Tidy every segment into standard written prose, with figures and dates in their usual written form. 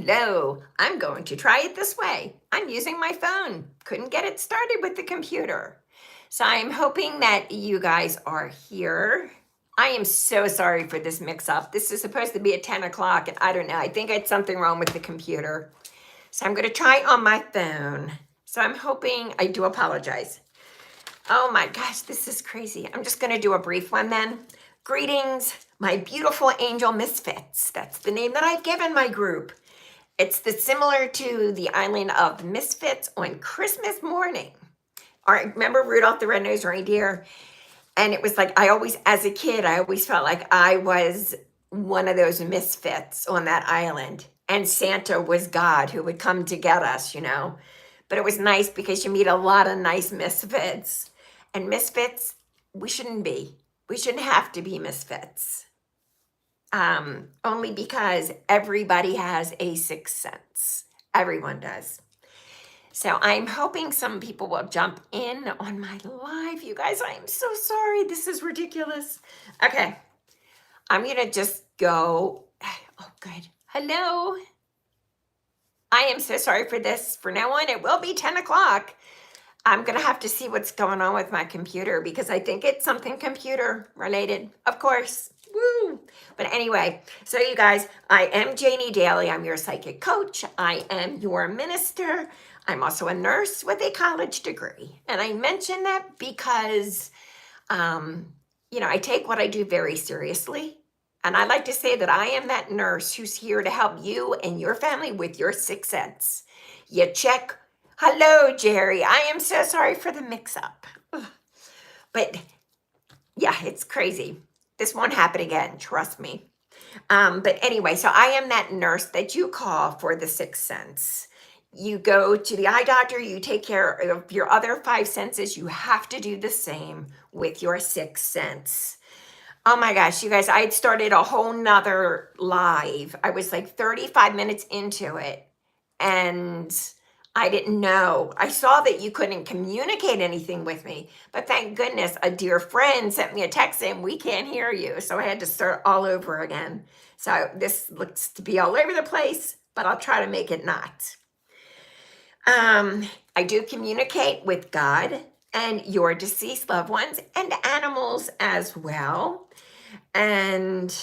Hello, I'm going to try it this way. I'm using my phone. Couldn't get it started with the computer. So I'm hoping that you guys are here. I am so sorry for this mix up. This is supposed to be at 10 o'clock and I don't know. I think I had something wrong with the computer. So I'm going to try it on my phone. So I'm hoping, I do apologize. Oh my gosh, this is crazy. I'm just going to do a brief one then. Greetings, my beautiful angel misfits. That's the name that I've given my group. It's similar to the Island of Misfits on Christmas morning. All right, remember Rudolph the Red-Nosed Reindeer? And it was like, as a kid, I always felt like I was one of those misfits on that island. And Santa was God who would come to get us, But it was nice because you meet a lot of nice misfits. And misfits, we shouldn't be. We shouldn't have to be misfits. Only because everybody has a sixth sense. Everyone does. So I'm hoping some people will jump in on my live. You guys, I am so sorry. This is ridiculous. Okay. I'm going to just go. Oh, good. Hello. I am so sorry for this. From now on, it will be 10 o'clock. I'm going to have to see what's going on with my computer because I think it's something computer related, of course. Woo! But anyway, so you guys, I am Janie Daly. I'm your psychic coach. I am your minister. I'm also a nurse with a college degree. And I mention that because, I take what I do very seriously. And I like to say that I am that nurse who's here to help you and your family with your sixth sense. You check. Hello, Jerry. I am so sorry for the mix-up. But yeah, it's crazy. This won't happen again, trust me. But anyway, so I am that nurse that you call for the sixth sense. You go to the eye doctor, you take care of your other five senses. You have to do the same with your sixth sense. Oh my gosh, you guys, I had started a whole nother live. I was like 35 minutes into it and I didn't know. I saw that you couldn't communicate anything with me, but thank goodness a dear friend sent me a text saying, we can't hear you. So I had to start all over again. So this looks to be all over the place, but I'll try to make it not. I do communicate with God and your deceased loved ones and animals as well. And,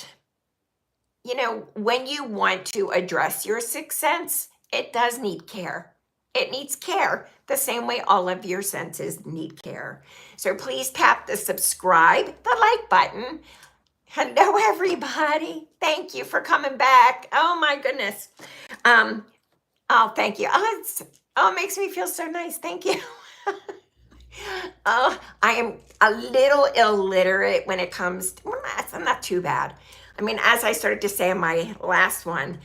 when you want to address your sixth sense, it does need care. It needs care the same way all of your senses need care. So please tap the subscribe, the like button. Hello, everybody. Thank you for coming back. Oh, my goodness. Oh, thank you. It makes me feel so nice. Thank you. Oh, I am a little illiterate when it comes to, well, that's not too bad. I mean, as I started to say in my last one,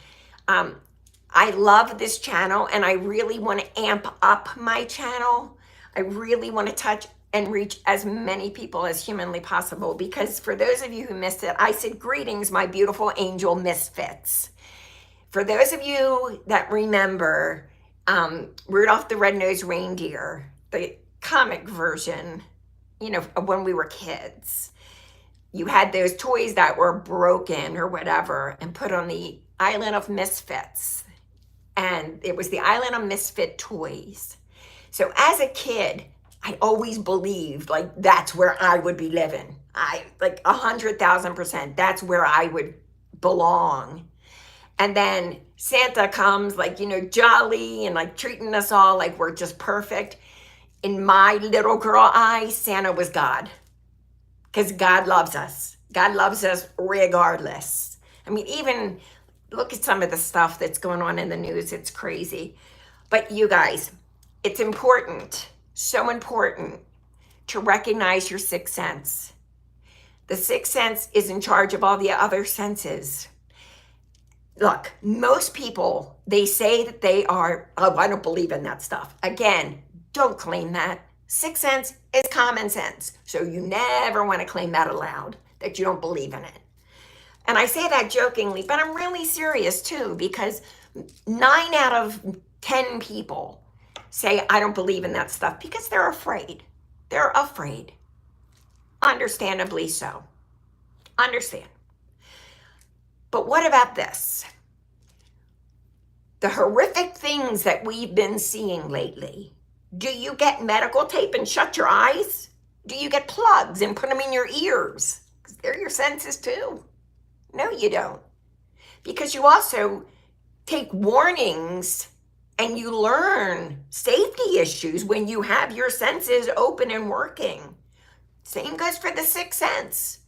I love this channel and I really want to amp up my channel. I really want to touch and reach as many people as humanly possible because for those of you who missed it, I said, greetings, my beautiful angel misfits. For those of you that remember Rudolph the Red-Nosed Reindeer, the comic version, when we were kids, you had those toys that were broken or whatever and put on the Island of Misfits. And it was the Island of Misfit toys. So as a kid, I always believed like that's where I would be living. 100,000%, that's where I would belong. And then Santa comes jolly and treating us all like we're just perfect. In my little girl eyes, Santa was God. Because God loves us. God loves us regardless. I mean, even look at some of the stuff that's going on in the news. It's crazy. But you guys, it's important, so important to recognize your sixth sense. The sixth sense is in charge of all the other senses. Look, most people, they say that they are, oh, I don't believe in that stuff. Again, don't claim that. Sixth sense is common sense. So you never want to claim that aloud, that you don't believe in it. And I say that jokingly, but I'm really serious too, because 9 out of 10 people say, I don't believe in that stuff because they're afraid. They're afraid. Understandably so. Understand. But what about this? the horrific things that we've been seeing lately, do you get medical tape and shut your eyes? Do you get plugs and put them in your ears? Because they're your senses too. No, you don't. Because you also take warnings and you learn safety issues when you have your senses open and working. Same goes for the sixth sense.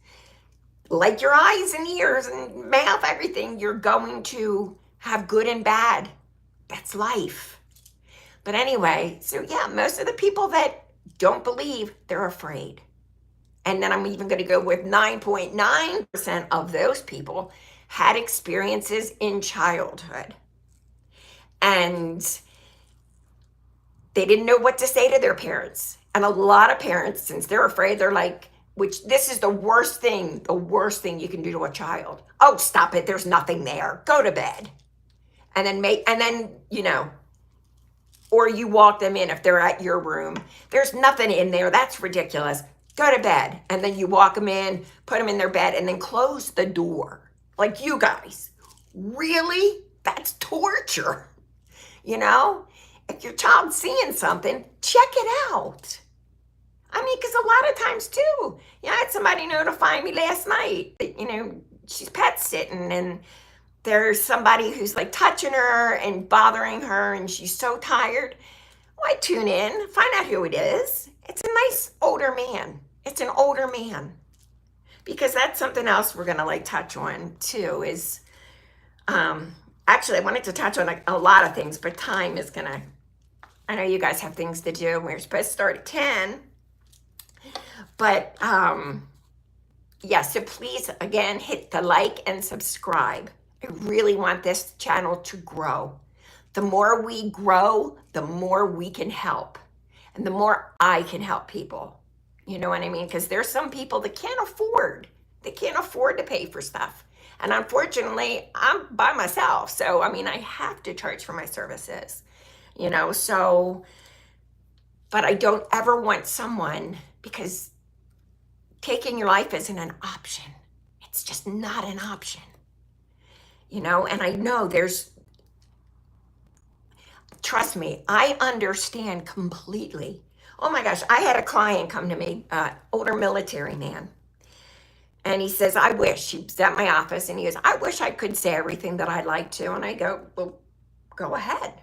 Like your eyes and ears and mouth, everything, you're going to have good and bad. That's life. But anyway, so yeah, most of the people that don't believe, they're afraid. And then I'm even going to go with 9.9% of those people had experiences in childhood. And they didn't know what to say to their parents. And a lot of parents, since they're afraid, they're like, which this is the worst thing you can do to a child. Oh, stop it. There's nothing there. Go to bed. And then, you know, or you walk them in if they're at your room. There's nothing in there. That's ridiculous. Go to bed. And then you walk them in, put them in their bed, and then close the door. Like, you guys, really? That's torture. You know, if your child's seeing something, check it out. I mean, because a lot of times too, I had somebody notify me last night that, you know, she's pet sitting and there's somebody who's like touching her and bothering her and she's so tired. Well, I tune in, find out who it is. It's a nice older man. It's an older man. Because that's something else we're going to like touch on too is, actually I wanted to touch on a lot of things, but time is going to, I know you guys have things to do. We're supposed to start at 10. But yeah, so please, again, hit the like and subscribe. I really want this channel to grow. The more we grow, the more we can help. And the more I can help people. You know what I mean? Because there's some people that can't afford. They can't afford to pay for stuff. And unfortunately, I'm by myself. So, I mean, I have to charge for my services. You know, so, but I don't ever want someone, because taking your life isn't an option. It's just not an option. You know, and I know trust me, I understand completely. Oh my gosh, I had a client come to me, older military man. And he says, I wish, he was at my office and he goes, I wish I could say everything that I'd like to. And I go, well, go ahead.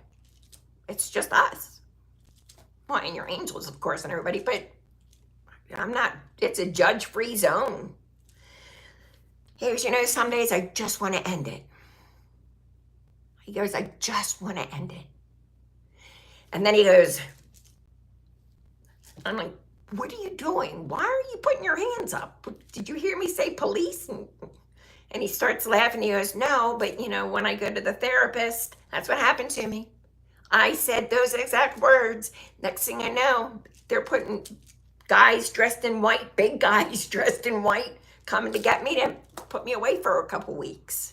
It's just us. Well, and your angels, of course, and everybody, but I'm not, it's a judge-free zone. He goes, you know, some days I just want to end it. He goes, I just want to end it. And then he goes, I'm like, what are you doing? Why are you putting your hands up? Did you hear me say police? And he starts laughing. He goes, no, but you know, when I go to the therapist, that's what happened to me. I said those exact words. Next thing I know, they're putting guys dressed in white, big guys dressed in white, coming to get me to put me away for a couple weeks.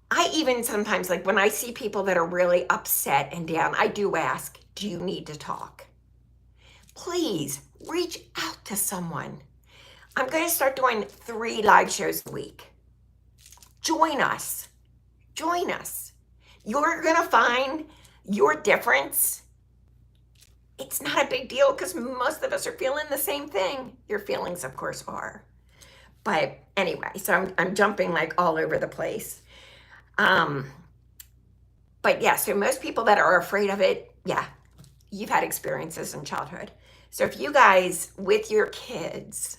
I even sometimes, like when I see people that are really upset and down, I do ask, do you need to talk? Please reach out to someone. I'm going to start doing 3 live shows a week. Join us. Join us. You're going to find your difference. It's not a big deal because most of us are feeling the same thing. Your feelings, of course, are. But anyway, so I'm jumping like all over the place. But yeah, so most people that are afraid of it, yeah, you've had experiences in childhood. So if you guys, with your kids,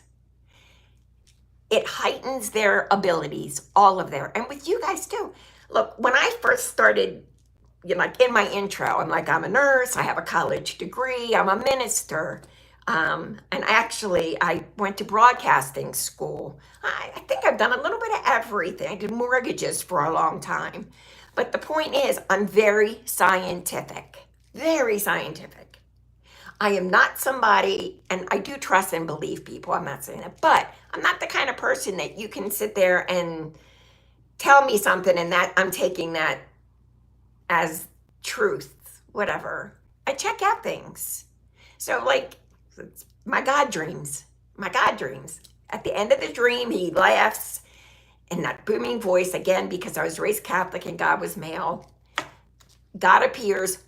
it heightens their abilities, all of their, and with you guys too. Look, when I first started, you know, like in my intro, I'm like, I'm a nurse, I have a college degree, I'm a minister. And actually, I went to broadcasting school. I think I've done a little bit of everything. I did mortgages for a long time. But the point is, I'm very scientific. Very scientific. I am not somebody, and I do trust and believe people, I'm not saying that, but I'm not the kind of person that you can sit there and tell me something and that I'm taking that as truth, whatever. I check out things. So like, my God dreams. At the end of the dream, he laughs in that booming voice, again, because I was raised Catholic and God was male, God appears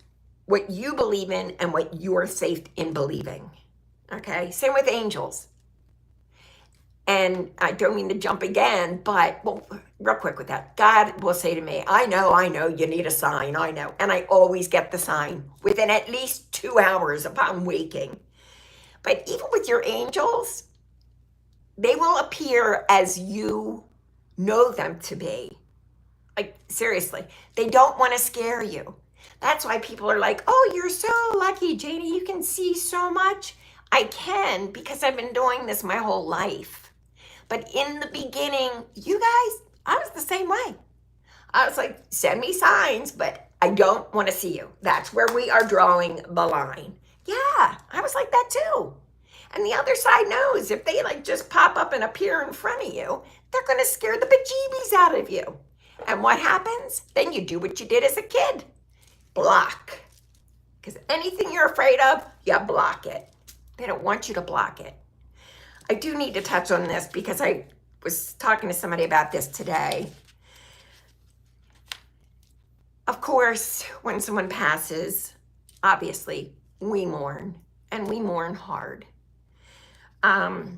what you believe in and what you're safe in believing. Okay? Same with angels. And I don't mean to jump again, but well, real quick with that, God will say to me, I know, you need a sign, I know. And I always get the sign within at least 2 hours upon waking. But even with your angels, they will appear as you know them to be. Like, seriously, they don't want to scare you. That's why people are like, oh, you're so lucky, Janie, you can see so much. I can, because I've been doing this my whole life. But in the beginning, you guys, I was the same way. I was like, send me signs, but I don't want to see you. That's where we are drawing the line. Yeah, I was like that too. And the other side knows if they like just pop up and appear in front of you, they're going to scare the bejeebies out of you. And what happens? Then you do what you did as a kid. Block. Because anything you're afraid of, you block it. They don't want you to block it. I do need to touch on this because I was talking to somebody about this today. Of course, when someone passes, obviously, we mourn, and we mourn hard. For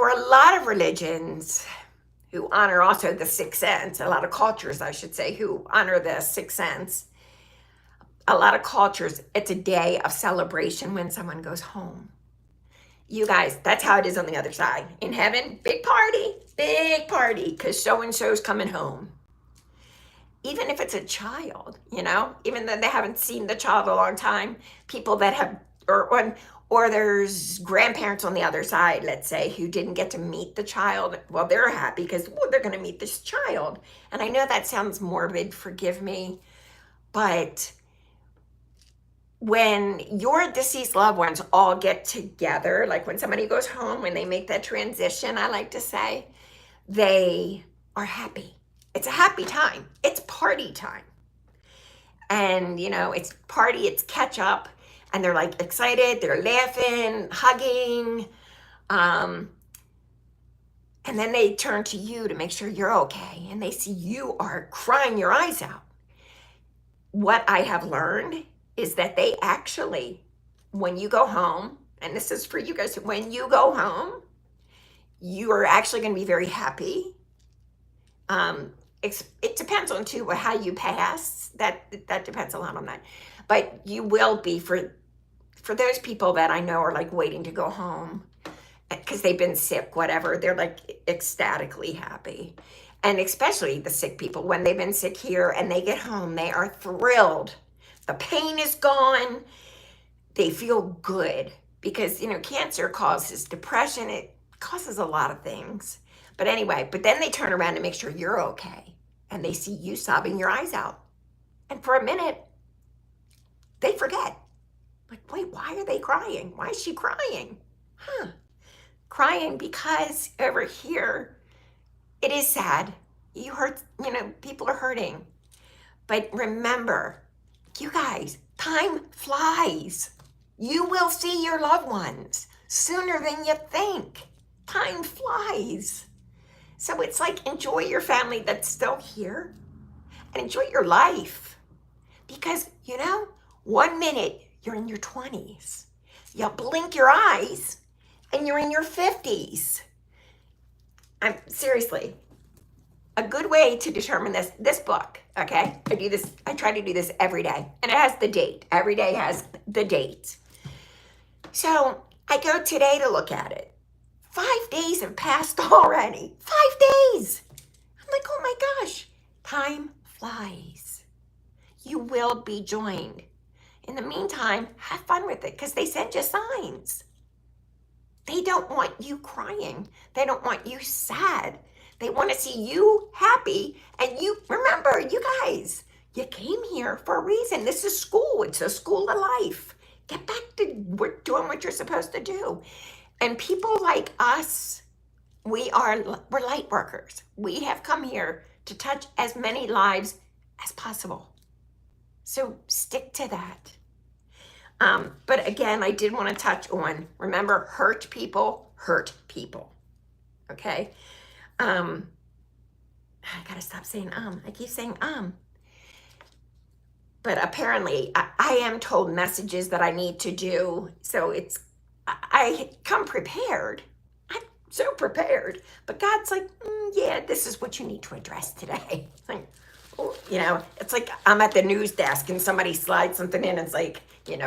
a lot of religions who honor also the 6th sense, a lot of cultures, I should say, who honor the 6th sense, a lot of cultures, it's a day of celebration when someone goes home. You guys, that's how it is on the other side. In heaven, big party, because so-and-so's coming home. Even if it's a child, even though they haven't seen the child a long time, people that have, or there's grandparents on the other side, let's say, who didn't get to meet the child. Well, they're happy because they're going to meet this child. And I know that sounds morbid, forgive me, but when your deceased loved ones all get together, like when somebody goes home, when they make that transition, I like to say, they are happy. It's a happy time. It's party time. And, it's party, it's catch up, and they're like excited, they're laughing, hugging. And then they turn to you to make sure you're okay. And they see you are crying your eyes out. What I have learned is that they actually, when you go home, and this is for you guys, when you go home, you are actually going to be very happy. It depends on too how you pass. That depends a lot on that. But you will be for those people that I know are like waiting to go home because they've been sick, whatever. They're like ecstatically happy. And especially the sick people, when they've been sick here and they get home, they are thrilled. The pain is gone. They feel good because, cancer causes depression. It causes a lot of things. But anyway, then they turn around to make sure you're okay. And they see you sobbing your eyes out. And for a minute, they forget. Like, wait, why are they crying? Why is she crying? Crying because over here, it is sad. You hurt, people are hurting. But remember, you guys, time flies. You will see your loved ones sooner than you think. Time flies. So it's like enjoy your family that's still here and enjoy your life. Because, 1 minute you're in your 20s. You blink your eyes and you're in your 50s. Seriously, a good way to determine this book, okay? I try to do this every day, and it has the date. Every day has the date. So I go today to look at it. 5 days have passed already. 5 days. I'm like, oh my gosh, time flies. You will be joined. In the meantime, have fun with it because they send you signs. They don't want you crying. They don't want you sad. They want to see you happy. And you, remember, you guys, you came here for a reason. This is school. It's a school of life. Get back to doing what you're supposed to do. And people like us, we're light workers. We have come here to touch as many lives as possible. So stick to that. But again, I did want to touch on, remember, hurt people hurt people. okay? I gotta stop saying I keep saying but apparently I am told messages that I need to do. So I come prepared. I'm so prepared. But God's like, yeah, this is what you need to address today. Like, it's like I'm at the news desk and somebody slides something in. It's like,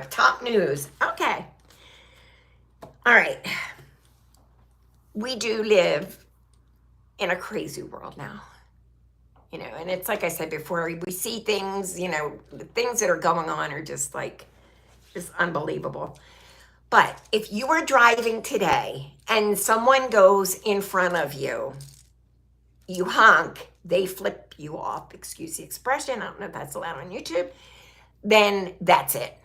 top news. Okay. All right. We do live in a crazy world now. And it's like I said before, we see things, the things that are going on are just unbelievable. But if you are driving today and someone goes in front of you, you honk, they flip you off, excuse the expression, I don't know if that's allowed on YouTube, then that's it.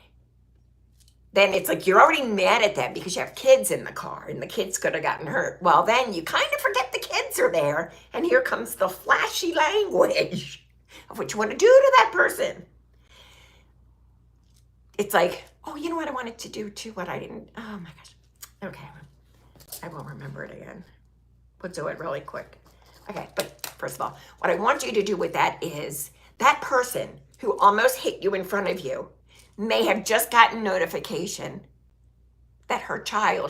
Then it's like you're already mad at them because you have kids in the car and the kids could have gotten hurt. Well, then you kind of forget the kids are there, and here comes the flashy language of what you want to do to that person. It's like, oh, you know what I wanted to do too, what I didn't, oh my gosh. Okay, I won't remember it again. We'll do it really quick. Okay, but first of all, what I want you to do with that is that person who almost hit you in front of you may have just gotten notification that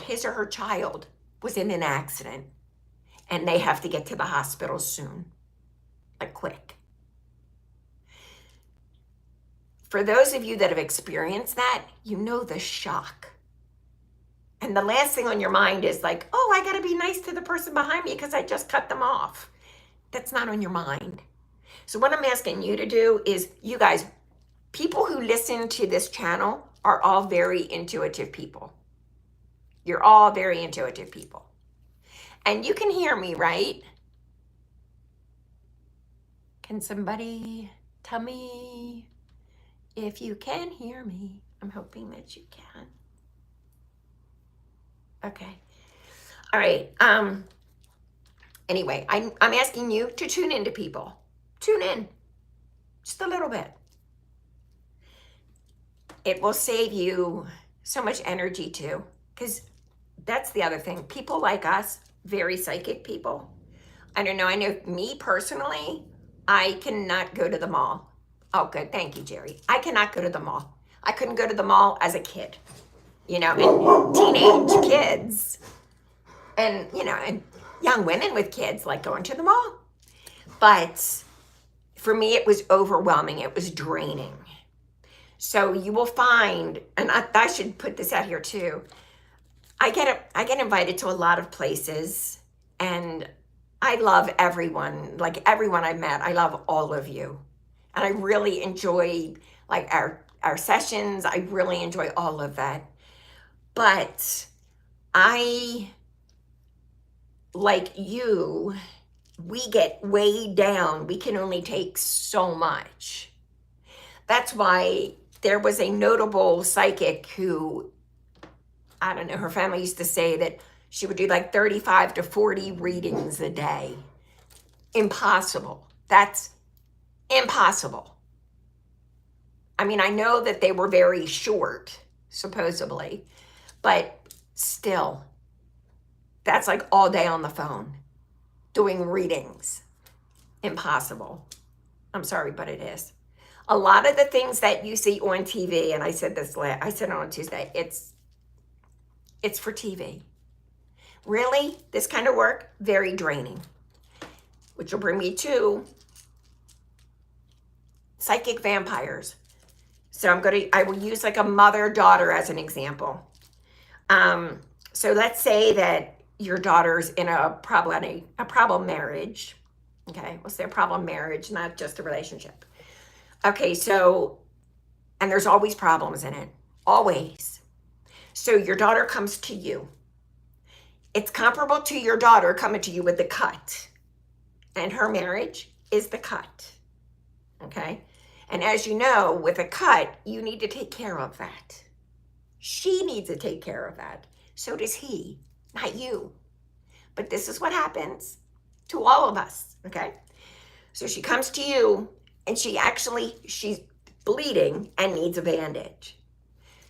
his or her child was in an accident and they have to get to the hospital soon, like quick. For those of you that have experienced that, you know the shock. And the last thing on your mind is like, oh, I gotta be nice to the person behind me because I just cut them off. That's not on your mind. So what I'm asking you to do is, you guys, people who listen to this channel are all very intuitive people. You're all very intuitive people. And you can hear me, right? Can somebody tell me if you can hear me? I'm hoping that you can. Okay. All right. Anyway, I'm asking you to tune into people. Tune in. Just a little bit. It will save you so much energy too. Because that's the other thing. People like us, very psychic people. I don't know. I know me personally, I cannot go to the mall. Oh, good. Thank you, Jerry. I cannot go to the mall. I couldn't go to the mall as a kid. And teenage kids and, and young women with kids like going to the mall. But for me, it was overwhelming. It was draining. So you will find, and I should put this out here too, I get invited to a lot of places, and I love everyone. Like everyone I met, I love all of you. And I really enjoy like our sessions. I really enjoy all of that. But I, like you, we get way down. We can only take so much. That's why there was a notable psychic who, I don't know, her family used to say that she would do like 35 to 40 readings a day. Impossible. That's impossible. I mean, I know that they were very short, supposedly, but still, that's like all day on the phone doing readings. Impossible. I'm sorry, but it is. A lot of the things that you see on TV, and I said it on Tuesday, it's for TV. Really, this kind of work, very draining. Which will bring me to psychic vampires. So I will use like a mother-daughter as an example. So let's say that your daughter's in a problem marriage. Okay, we'll say a problem marriage, not just a relationship. Okay, so, and there's always problems in it, always. So your daughter comes to you. It's comparable to your daughter coming to you with the cut. And her marriage is the cut, okay? And as you know, with a cut, you need to take care of that. She needs to take care of that. So does he, not you. But this is what happens to all of us, okay? So she comes to you, and she's bleeding and needs a bandage.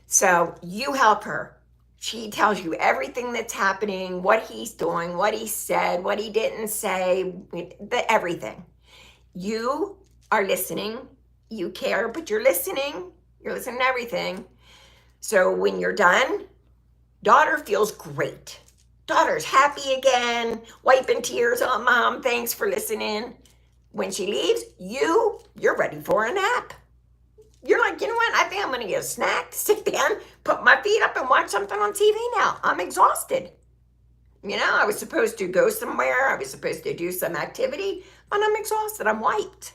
So you help her. She tells you everything that's happening, what he's doing, what he said, what he didn't say, everything. You are listening. You care, but you're listening. You're listening to everything. So when you're done, daughter feels great. Daughter's happy again, wiping tears on mom. Thanks for listening. When she leaves, you're ready for a nap. You're like, you know what? I think I'm going to get a snack, sit down, put my feet up and watch something on TV now. I'm exhausted. You know, I was supposed to go somewhere. I was supposed to do some activity, but I'm exhausted. I'm wiped.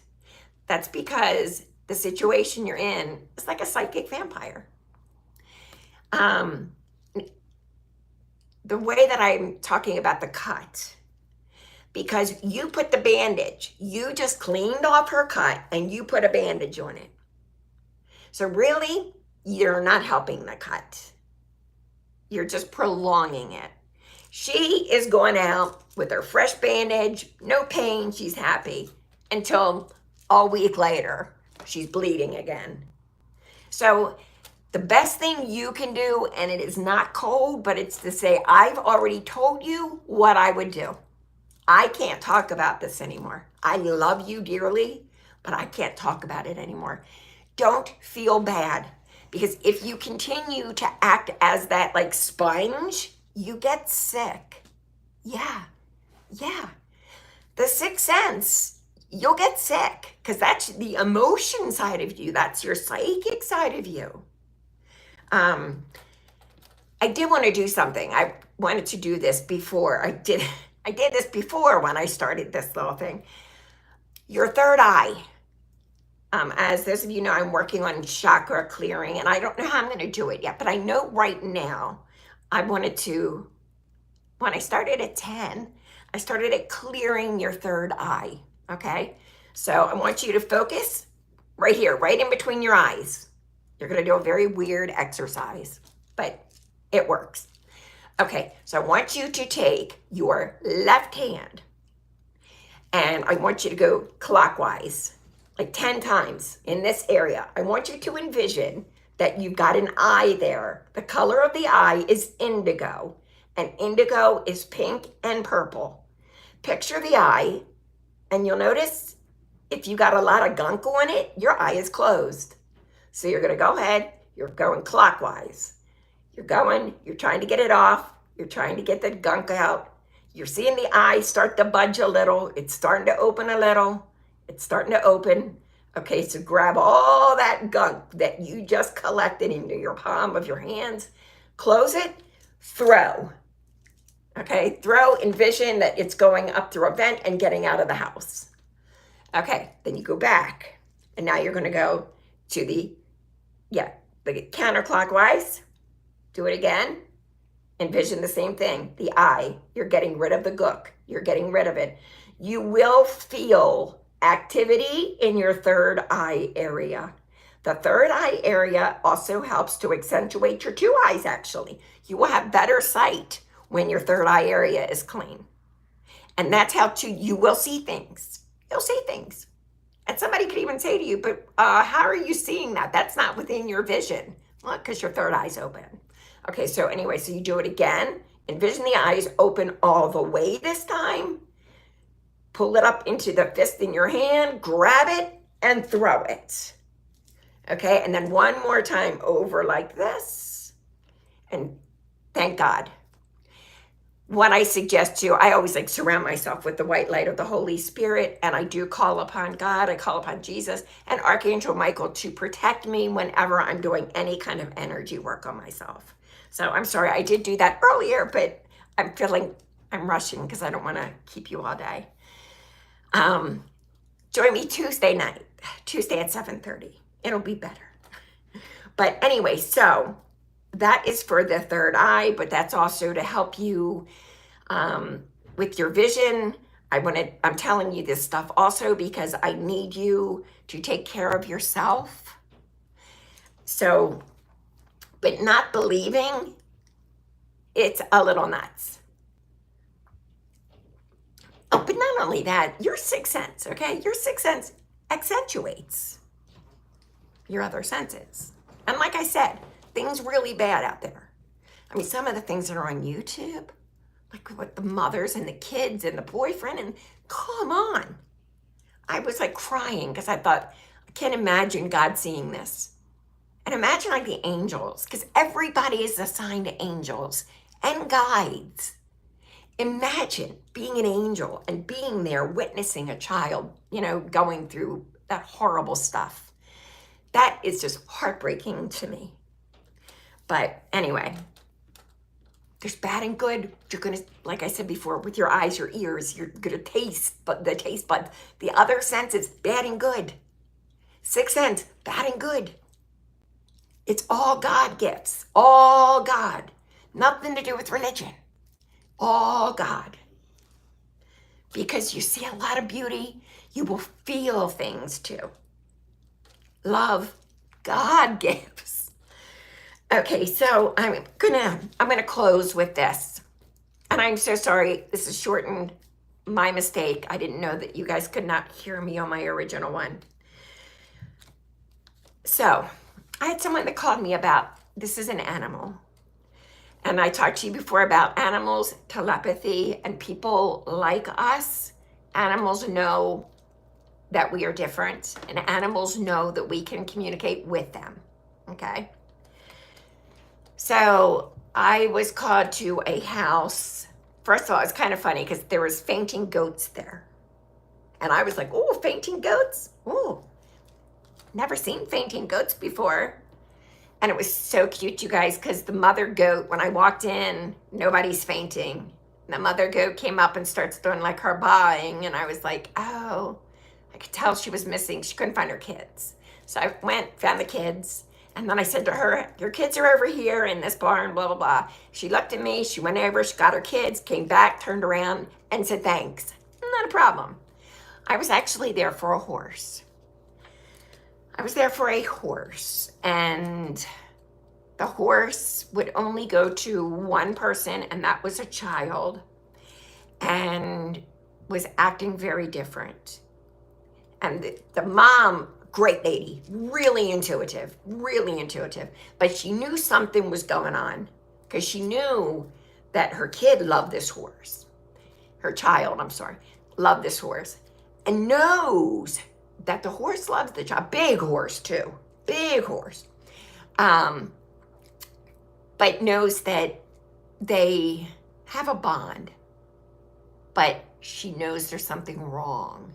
That's because the situation you're in is like a psychic vampire. The way that I'm talking about the cut, because you put the bandage, you just cleaned off her cut and you put a bandage on it. So really, you're not helping the cut. You're just prolonging it. She is going out with her fresh bandage, no pain, she's happy, until a week later, she's bleeding again. So the best thing you can do, and it is not cold, but it's to say, I've already told you what I would do. I can't talk about this anymore. I love you dearly, but I can't talk about it anymore. Don't feel bad, because if you continue to act as that like sponge, you get sick. Yeah. The 6sense, you'll get sick, because that's the emotion side of you. That's your psychic side of you. I did want to do something. I wanted to do this before. I did this before when I started this little thing. Your third eye. As those of you know, I'm working on chakra clearing, and I don't know how I'm going to do it yet, but I know right now I wanted to, when I started at 10, I started at clearing your third eye, okay? So I want you to focus right here, right in between your eyes. You're going to do a very weird exercise, but it works. Okay, so I want you to take your left hand, and I want you to go clockwise, like 10 times in this area. I want you to envision that you've got an eye there. The color of the eye is indigo, and indigo is pink and purple. Picture the eye, and you'll notice if you got a lot of gunk on it, your eye is closed. So you're going to go ahead, you're going clockwise. You're trying to get it off. You're trying to get the gunk out. You're seeing the eye start to budge a little. It's starting to open a little. It's starting to open. Okay, so grab all that gunk that you just collected into your palm of your hands. Close it, throw. Okay, throw, envision that it's going up through a vent and getting out of the house. Okay, then you go back. And now you're going to go to the counterclockwise. Do it again. Envision the same thing. The eye. You're getting rid of the gook. You're getting rid of it. You will feel activity in your third eye area. The third eye area also helps to accentuate your two eyes, actually. You will have better sight when your third eye area is clean. And that's how you will see things. You'll see things. And somebody could even say to you, but how are you seeing that? That's not within your vision. Well, because your third eye's open. Okay, so anyway, so you do it again. Envision the eyes open all the way this time. Pull it up into the fist in your hand, grab it, and throw it. Okay, and then one more time over like this. And thank God. What I suggest to you, I always like surround myself with the white light of the Holy Spirit, and I do call upon God, I call upon Jesus and Archangel Michael to protect me whenever I'm doing any kind of energy work on myself. So I'm sorry, I did do that earlier, but I'm rushing because I don't want to keep you all day. Join me Tuesday night, Tuesday at 7:30. It'll be better. But anyway, so that is for the third eye, but that's also to help you with your vision. I'm telling you this stuff also because I need you to take care of yourself. So, but not believing, it's a little nuts. Oh, but not only that, your 6sense, okay? Your 6sense accentuates your other senses. And like I said, things really bad out there. I mean, some of the things that are on YouTube, like with the mothers and the kids and the boyfriend, and come on. I was like crying because I thought, I can't imagine God seeing this. And imagine like the angels, because everybody is assigned to angels and guides. Imagine being an angel and being there witnessing a child, going through that horrible stuff. That is just heartbreaking to me. But anyway, there's bad and good. You're going to, like I said before, with your eyes, your ears, you're going to taste, but the taste buds. The other sense is bad and good. Sixth sense, bad and good. It's all God gifts. All God. Nothing to do with religion. All God. Because you see a lot of beauty, you will feel things too. Love, God gives. Okay, so I'm gonna close with this. And I'm so sorry, this is shortened. My mistake. I didn't know that you guys could not hear me on my original one. So I had someone that called me about, this is an animal. And I talked to you before about animals, telepathy, and people like us. Animals know that we are different, and animals know that we can communicate with them, okay? So I was called to a house. First of all, it's kind of funny because there was fainting goats there. And I was like, oh, fainting goats? Oh, never seen fainting goats before. And it was so cute, you guys, because the mother goat, when I walked in, nobody's fainting. The mother goat came up and starts doing like her bawing. And I was like, oh, I could tell she was missing. She couldn't find her kids. So I went, found the kids. And then I said to her, your kids are over here in this barn, blah, blah, blah. She looked at me. She went over. She got her kids, came back, turned around, and said, thanks. Not a problem. I was actually there for a horse. And the horse would only go to one person, and that was a child, and was acting very different. And the mom, great lady, really intuitive, but she knew something was going on because she knew that her kid loved this horse. Her child, loved this horse, and knows that the horse loves the child. Big horse too, big horse. But knows that they have a bond, but she knows there's something wrong.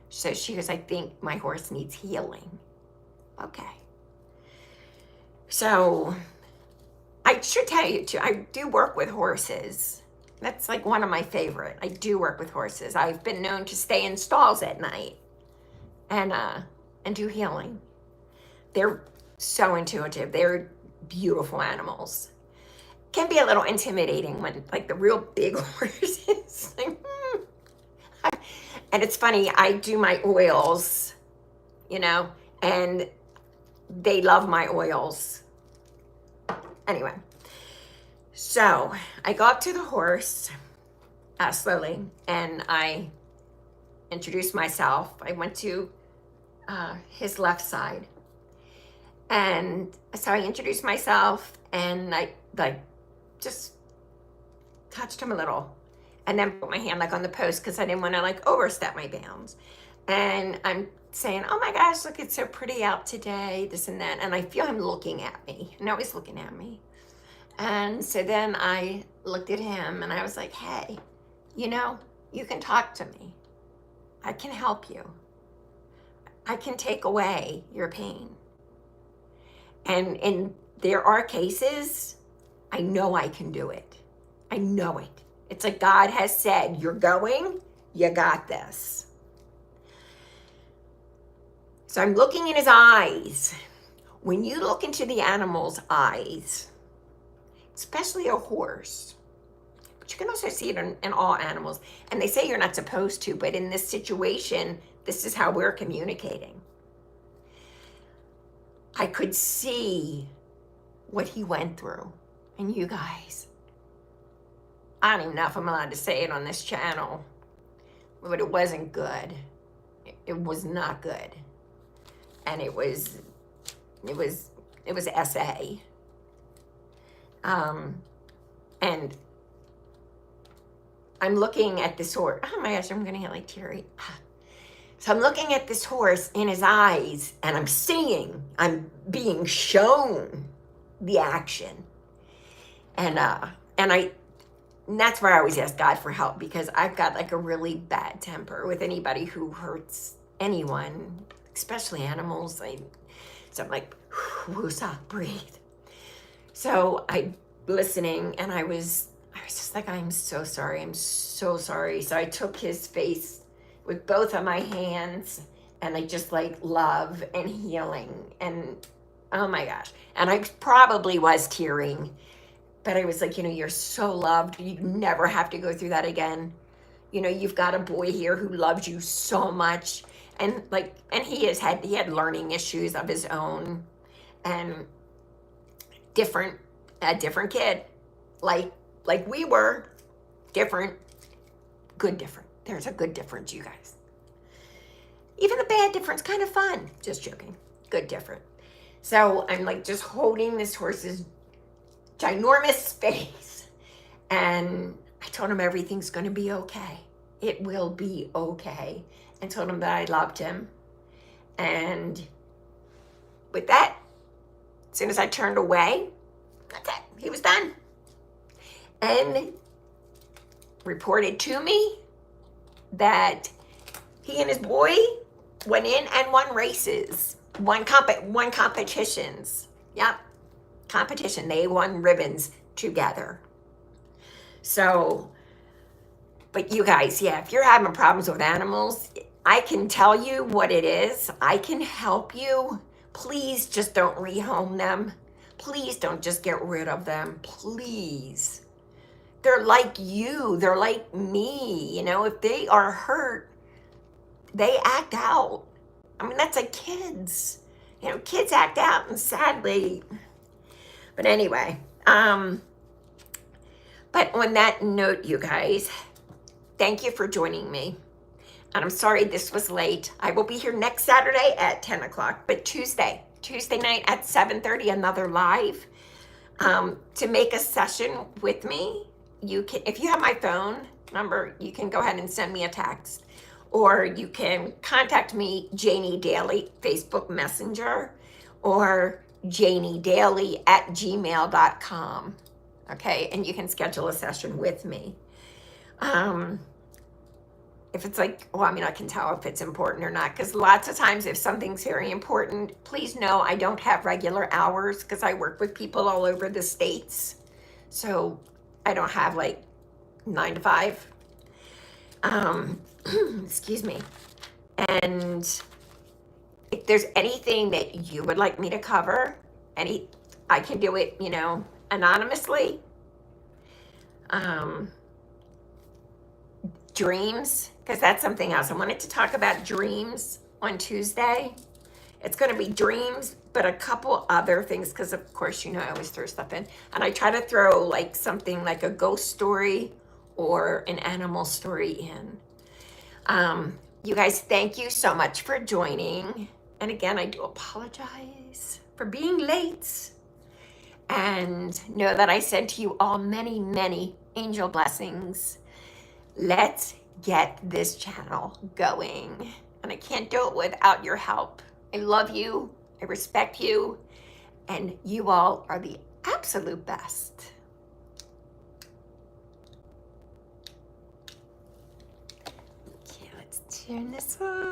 So she goes, I think my horse needs healing. Okay. So I should tell you too, I do work with horses. That's like one of my favorite. I do work with horses. I've been known to stay in stalls at night and do healing. They're so intuitive. They're beautiful animals. Can be a little intimidating when like the real big horses. And it's funny, I do my oils, and they love my oils. Anyway, so I go up to the horse slowly, and I introduce myself. I went to his left side. And so I introduced myself, and I just touched him a little, and then put my hand like on the post because I didn't want to like overstep my bounds. And I'm saying, oh my gosh, look, it's so pretty out today, this and that. And I feel him looking at me. No, he's looking at me. And so then I looked at him and I was like, hey, you can talk to me. I can help you. I can take away your pain. And there are cases, I know I can do it. I know it. It's like God has said, you're going, you got this. So I'm looking in his eyes. When you look into the animal's eyes, especially a horse, but you can also see it in all animals. And they say you're not supposed to, but in this situation, this is how we're communicating. I could see what he went through. And you guys, I don't even know if I'm allowed to say it on this channel, but it wasn't good. It was not good. And it was SA. And I'm looking at this horse. Oh my gosh, I'm gonna get like teary. So I'm looking at this horse in his eyes, and I'm being shown the action. And that's where I always ask God for help, because I've got like a really bad temper with anybody who hurts anyone, especially animals. So I'm like, woosah, breathe. So I'm listening, and I was just like, I'm so sorry. I'm so sorry. So I took his face with both of my hands, and I just like love and healing. And oh my gosh. And I probably was tearing, but I was like, you're so loved. You never have to go through that again. You've got a boy here who loves you so much. And he had learning issues of his own, and a different kid, like we were different, good different. There's a good difference, you guys. Even a bad difference, kind of fun. Just joking. Good different. So I'm like just holding this horse's ginormous face, and I told him everything's going to be okay. It will be okay. And told him that I loved him. And with that, as soon as I turned away, that's it. He was done. And reported to me that he and his boy went in and won races, won competitions. Yep, competition. They won ribbons together. So, but you guys, yeah, if you're having problems with animals, I can tell you what it is. I can help you. Please just don't rehome them. Please don't just get rid of them. Please. They're like you. They're like me. If they are hurt, they act out. I mean, that's like kids. Kids act out, and sadly. But anyway, but on that note, you guys, thank you for joining me. And I'm sorry this was late. I will be here next Saturday at 10 o'clock, but Tuesday night at 7:30, another live. To make a session with me, you can, if you have my phone number, you can go ahead and send me a text, or you can contact me, Janie Daly, Facebook Messenger, or janiedaly@gmail.com. Okay, and you can schedule a session with me. If it's like, I can tell if it's important or not, because lots of times if something's very important, please know I don't have regular hours, because I work with people all over the states. So I don't have like 9 to 5. Excuse me. And if there's anything that you would like me to cover, I can do it, anonymously. Dreams, because that's something else. I wanted to talk about dreams on Tuesday. It's going to be dreams, but a couple other things, because of course, I always throw stuff in. And I try to throw like something like a ghost story or an animal story in. You guys, thank you so much for joining. And again, I do apologize for being late. And know that I send to you all many, many angel blessings. Let's get this channel going. And I can't do it without your help. I love you. I respect you. And you all are the absolute best. Okay, let's turn this on.